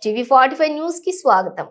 టీవీ45 news కి స్వాగతం.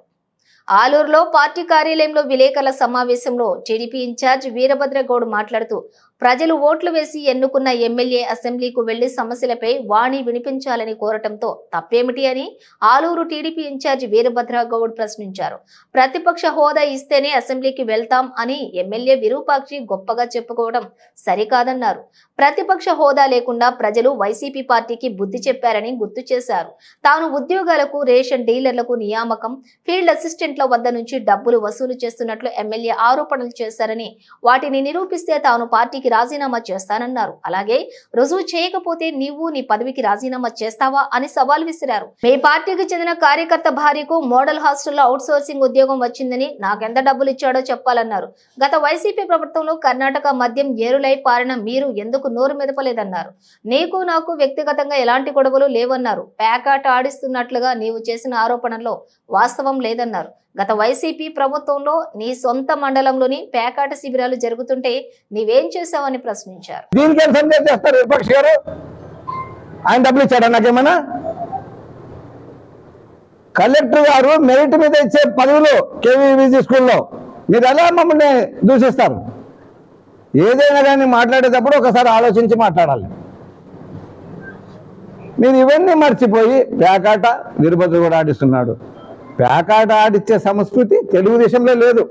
ఆలూరులో party కార్యాలయంలో విలేకరుల సమావేశంలో టీడీపీ ఇన్ఛార్జ్ వీరభద్రగౌడ్ మాట్లాడుతూ ప్రజలు ఓట్లు వేసి ఎన్నుకున్న ఎమ్మెల్యే అసెంబ్లీకు వెళ్లి సమస్యలపై వాణి వినిపించాలని కోరటంతో తప్పేమిటి అని ఆలూరు టీడీపీ ఇన్ఛార్జ్ వీరభద్రగౌడ్ ప్రశ్నించారు. ప్రతిపక్ష హోదా ఇస్తేనే అసెంబ్లీకి వెళ్తాం అని ఎమ్మెల్యే విరూపాక్షి గొప్పగా చెప్పుకోవడం సరికాదన్నారు. ప్రతిపక్ష హోదా లేకుండా ప్రజలు వైసీపీ పార్టీకి బుద్ధి చెప్పారని గుర్తు చేశారు. తాను ఉద్యోగాలకు, రేషన్ డీలర్లకు నియామకం, ఫీల్డ్ అసిస్టెంట్ల వద్ద నుంచి డబ్బులు వసూలు చేస్తున్నట్లు ఎమ్మెల్యే ఆరోపణలు చేశారని, వాటిని నిరూపిస్తే తాను పార్టీకి రాజీనామా చేస్తానన్నారు. అలాగే రుజువు చేయకపోతే నీవు నీ పదవికి రాజీనామా చేస్తావా అని సవాల్ విసిరారు. మీ పార్టీకి చెందిన కార్యకర్త భార్యకు మోడల్ హాస్టల్లో అవుట్ సోర్సింగ్ ఉద్యోగం వచ్చిందని నాకెంత డబ్బులు ఇచ్చాడో చెప్పాలన్నారు. గత వైసీపీ ప్రభుత్వంలో కర్ణాటక మద్యం ఏరులై పారిన మీరు ఎందుకు నోరు మెదపలేదన్నారు. నీకు నాకు వ్యక్తిగతంగా ఎలాంటి గొడవలు లేవన్నారు. ప్యాకాట ఆడిస్తున్నట్లుగా నీవు చేసిన ఆరోపణల్లో వాస్తవం లేదన్నారు. గత వైసీపీ ప్రభుత్వంలో నీ సొంత మండలంలోని పేకాట శిబిరాలు జరుగుతుంటే నీవేం చేశావని ప్రశ్నించారు. ఆయన డబ్బులు ఇచ్చాడా? నాకేమన్నా కలెక్టర్ గారు మెరిట్ మీద ఇచ్చే పదవులు కేవీవిజీ స్కూల్లో మీరు ఎలా మమ్మల్ని దూషిస్తారు? ఏదైనా కానీ మాట్లాడేటప్పుడు ఒకసారి ఆలోచించి మాట్లాడాలి. మీరు ఇవన్నీ మర్చిపోయి పేకాట వీరభద్ర కూడా ఆడిస్తున్నాడు. పేకాట ఆడిచ్చే సంస్కృతి తెలుగుదేశంలో లేదు.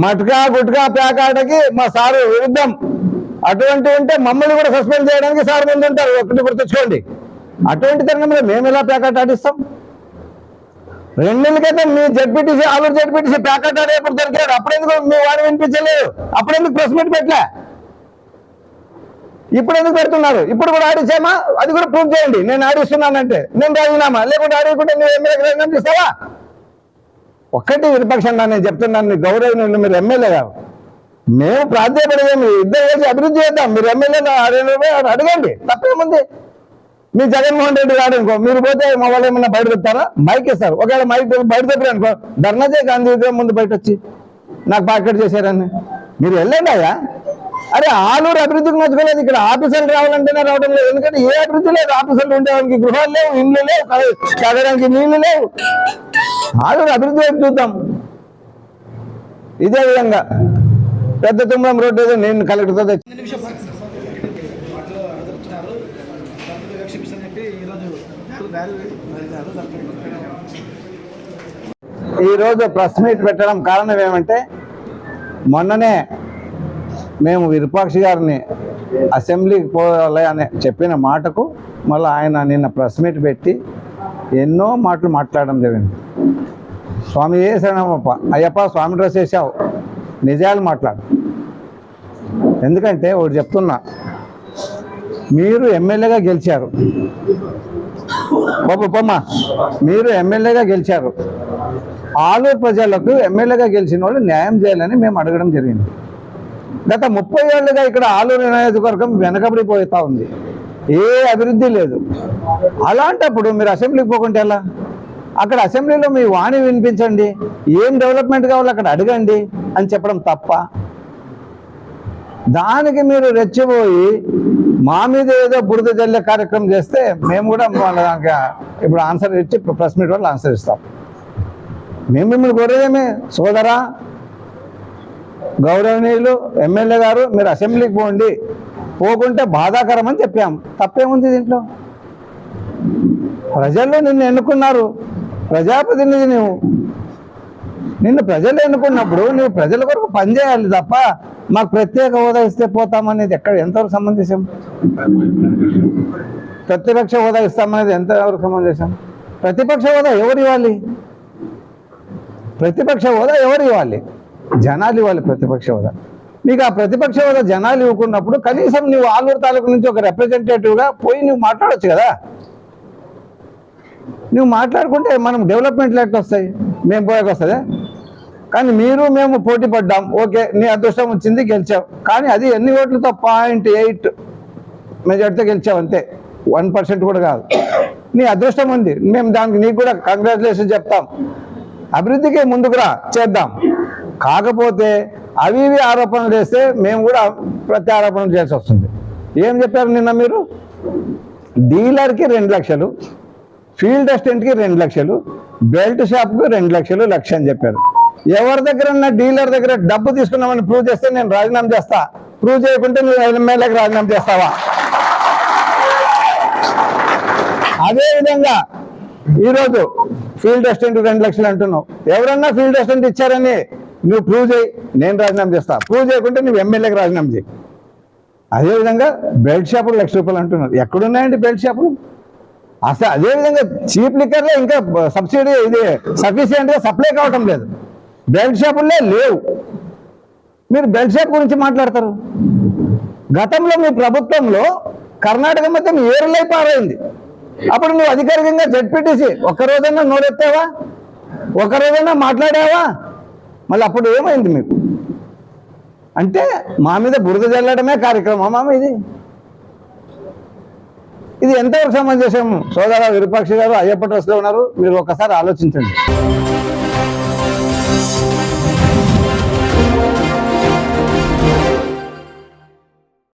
మటుకా గుట్కా పేకాటకి మా సారు విరుద్ధం. అటువంటి ఉంటే మమ్మల్ని కూడా సస్పెండ్ చేయడానికి సార్ ముందు ఉంటారు. ఒకటి గుర్తుంచుకోండి. అటువంటి తరంగంలో మేము ఎలా పేకాట ఆడిస్తాం? 2 నెలల క్రితం మీ జడ్పీటీసీ, ఆలూరు జడ్పీటీసీ పేకాట ఆడేప్పుడు దొరికాడు. అప్పుడెందుకు మీ వాడు వినిపించలేదు? అప్పుడెందుకు ప్రెస్ మీట్ పెట్టలే? ఇప్పుడు ఎందుకు పెడుతున్నారు? ఇప్పుడు కూడా ఆడిచ్చామా? అది కూడా ప్రూవ్ చేయండి. నేను ఆడిస్తున్నానంటే నేను రాజీనామా, లేకుంటే ఆడకుంటే నువ్వు ఎమ్మెల్యేకి రాజీనామా చేస్తావా? ఒక్కటి విపక్షంగా నేను చెప్తున్నాను, గౌరవం మీరు ఎమ్మెల్యే గారు, మేము ప్రాధాన్యపడేది ఇద్దరు కలిసి అభివృద్ధి చేద్దాం. మీరు ఎమ్మెల్యేగా అడగండి, తప్పేముంది? మీ జగన్మోహన్ రెడ్డి గారు అనుకో, మీరు పోతే మా వాళ్ళు ఏమన్నా బయట చెప్తారా? మైక్ ఇస్తారు. ఒకవేళ మైక్ బయట చెప్పారు అనుకో, ధర్నా చేయ గాంధీ ముందు బయట వచ్చి నాకు ప్యాకెట్ చేశారని మీరు వెళ్ళండి. అయ్యా, అరే ఆలూరు అభివృద్ధికి నచ్చుకోలేదు. ఇక్కడ ఆఫీసర్లు రావాలంటేనే రావడం లేదు. ఎందుకంటే ఏ అభివృద్ధి లేదు. ఆఫీసర్లు ఉండేవానికి గృహాలు లేవు, ఇండ్లు లేవు, తాగడానికి నీళ్లు లేవు. ఆలూరు అభివృద్ధి వైపు చూద్దాం. ఇదే విధంగా పెద్ద తుమ్మలం రోడ్డు ఏదో నేను కలెక్టర్తో తెచ్చి ఈరోజు ప్రెస్ మీట్ పెట్టడం కారణం ఏమంటే, మొన్ననే మేము విరూపాక్షి గారిని అసెంబ్లీకి పోవాలి అని చెప్పిన మాటకు మళ్ళీ ఆయన నిన్న ప్రెస్ మీట్ పెట్టి ఎన్నో మాటలు మాట్లాడడం జరిగింది. స్వామి ఏ శరణమప్ప, అయ్యప్ప స్వామి డ్రెస్ వేసావు, నిజాలు మాట్లాడు. ఎందుకంటే ఒకటి చెప్తున్నా, మీరు ఎమ్మెల్యేగా గెలిచారు. మీరు ఎమ్మెల్యేగా గెలిచారు. ఆలూరు ప్రజలకు ఎమ్మెల్యేగా గెలిచిన వాళ్ళు న్యాయం చేయాలని మేము అడగడం జరిగింది. గత 30 ఏళ్ళుగా ఇక్కడ ఆలూరు నియోజకవర్గం వెనకబడిపోతా ఉంది. ఏ అభివృద్ధి లేదు. అలాంటప్పుడు మీరు అసెంబ్లీకి పోకుంటే ఎలా? అక్కడ అసెంబ్లీలో మీ వాణి వినిపించండి, ఏం డెవలప్మెంట్ కావాలో అక్కడ అడగండి అని చెప్పడం తప్ప, దానికి మీరు రెచ్చిపోయి మా మీద ఏదో బురద జల్లే కార్యక్రమం చేస్తే మేము కూడా దానికి ఇప్పుడు ఆన్సర్ ఇచ్చి ప్రెస్ మీట్ వల్ల ఆన్సర్ ఇస్తాం. మేము మిమ్మల్ని కోరేదేమే సోదరా, గౌరవనీయులు ఎమ్మెల్యే గారు, మీరు అసెంబ్లీకి పోండి, పోకుంటే బాధాకరం అని చెప్పాం. తప్పేముంది దీంట్లో? ప్రజల్లో నిన్ను ఎన్నుకున్నారు, ప్రజాప్రతినిధి నువ్వు. నిన్ను ప్రజలు ఎన్నుకున్నప్పుడు నువ్వు ప్రజల కొరకు పనిచేయాలి తప్ప మాకు ప్రత్యేక హోదా ఇస్తే పోతామనేది ఎంతవరకు సమంజసం? ప్రతిపక్ష హోదా ఇస్తామనేది ఎంతవరకు సమంజసం? ప్రతిపక్ష హోదా ఎవరు ఇవ్వాలి? ప్రతిపక్ష హోదా ఎవరు ఇవ్వాలి? జనాలు ఇవ్వాలి ప్రతిపక్ష హోదా. మీకు ఆ ప్రతిపక్ష హోదా జనాలు ఇవ్వకున్నప్పుడు కనీసం నువ్వు ఆలూరు తాలూకు నుంచి ఒక రిప్రజెంటేటివ్గా పోయి నువ్వు మాట్లాడవచ్చు కదా. నువ్వు మాట్లాడుకుంటే మనం డెవలప్మెంట్లు ఎట్లా వస్తాయి? మేము పోయాక వస్తుందా? కానీ మీరు మేము పోటీ పడ్డాం, ఓకే, నీ అదృష్టం వచ్చింది, గెలిచావు. కానీ అది ఎన్ని ఓట్లతో? 0.8 మెజార్టీతో గెలిచావు, అంతే. 1% కూడా కాదు. నీ అదృష్టం ఉంది, మేము దానికి నీకు కూడా కంగ్రాచులేషన్ చెప్తాం. అభివృద్ధికి ముందుకురా, చేద్దాం. కాకపోతే అవి ఇవి ఆరోపణలు చేస్తే మేము కూడా ప్రతి ఆరోపణలు చేయాల్సి వస్తుంది. ఏం చెప్పారు నిన్న మీరు? డీలర్కి 2 లక్షలు, ఫీల్డ్ అసిస్టెంట్కి 2 లక్షలు, బెల్ట్ షాప్కి 2 లక్షలు, 1 లక్ష అని చెప్పారు. ఎవరి దగ్గర డీలర్ దగ్గర డబ్బు తీసుకున్నామని ప్రూవ్ చేస్తే నేను రాజీనామా చేస్తా. ప్రూవ్ చేయకుంటే నువ్వు ఎమ్మెల్యేకి రాజీనామా చేస్తావా? అదేవిధంగా ఈరోజు ఫీల్డ్ అసిస్టెంట్ 2 లక్షలు అంటున్నావు. ఎవరన్నా ఫీల్డ్ అసిస్టెంట్ ఇచ్చారని నువ్వు ప్రూవ్ చేయి, నేను రాజీనామా చేస్తా. ప్రూవ్ చేయకుంటే నువ్వు ఎమ్మెల్యేకి రాజీనామా చేయి. అదేవిధంగా బెల్ట్ షాపులు 1 లక్ష రూపాయలు అంటున్నారు. ఎక్కడున్నాయండి బెల్ట్ షాపులు? అసలు అదేవిధంగా చీప్ లిక్కర్లో ఇంకా సబ్సిడీ ఇది సఫిషియెంట్గా సప్లై కావటం లేదు. బెల్ట్ షాపుల్లో లేవు. మీరు బెల్ట్ షాప్ గురించి మాట్లాడతారు. గతంలో మీ ప్రభుత్వంలో కర్ణాటక మొత్తం ఏరులై పారైంది. అప్పుడు నువ్వు అధికారికంగా జడ్పీటీసీ ఒక్కరోజైనా నోరెత్తావా? ఒక్కరోజైనా మాట్లాడావా? మళ్ళీ అప్పుడు ఏమైంది మీకు? అంటే మా మీద బురద జల్లడమే కార్యక్రమమా ఇది? ఇది ఎంతవరకు సమంజసం? సోదర విరూపాక్ష గారు అయ్యప్ప ట్రస్ట్లో ఉన్నారు, మీరు ఒక్కసారి ఆలోచించండి.